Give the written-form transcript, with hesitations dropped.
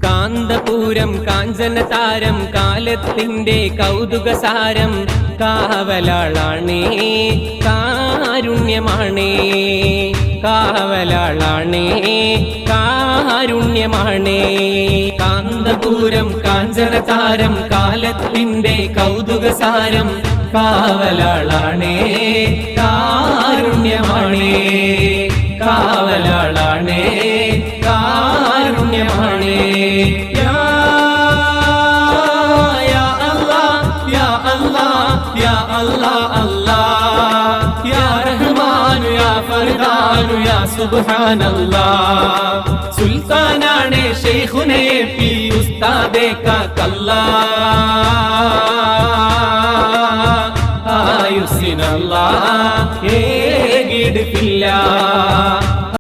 കാന്തപൂരം കാഞ്ചനതാരം കാലത്തിന്റെ കൗതുകസാരം കാവലാളാണേ കാരുണ്യമാണേ കാവലാളാണേ കാരുണ്യമാണേ. കാന്തപൂരം കാഞ്ചനതാരം കാലത്തിന്റെ കൗതുകസാരം കാവലാളാണേ കാരുണ്യമാണേ കാവലാളാണേ കാരുണ്യമാണേ. യാ അല്ലാഹ് യാ അല്ലാഹ് യാ അല്ലാഹ് അല്ലാഹ് യാ റഹ്മാൻ യാ ഫർദാൻ യാ സുബ്ഹാനല്ലാഹ്. സുൽത്താനാണ് ശൈഖുനേ പി ഉസ്താദേ കാ കല്ലാ ആയുസ്സിനല്ലാഹ് ഏകിടുക്കില്ല.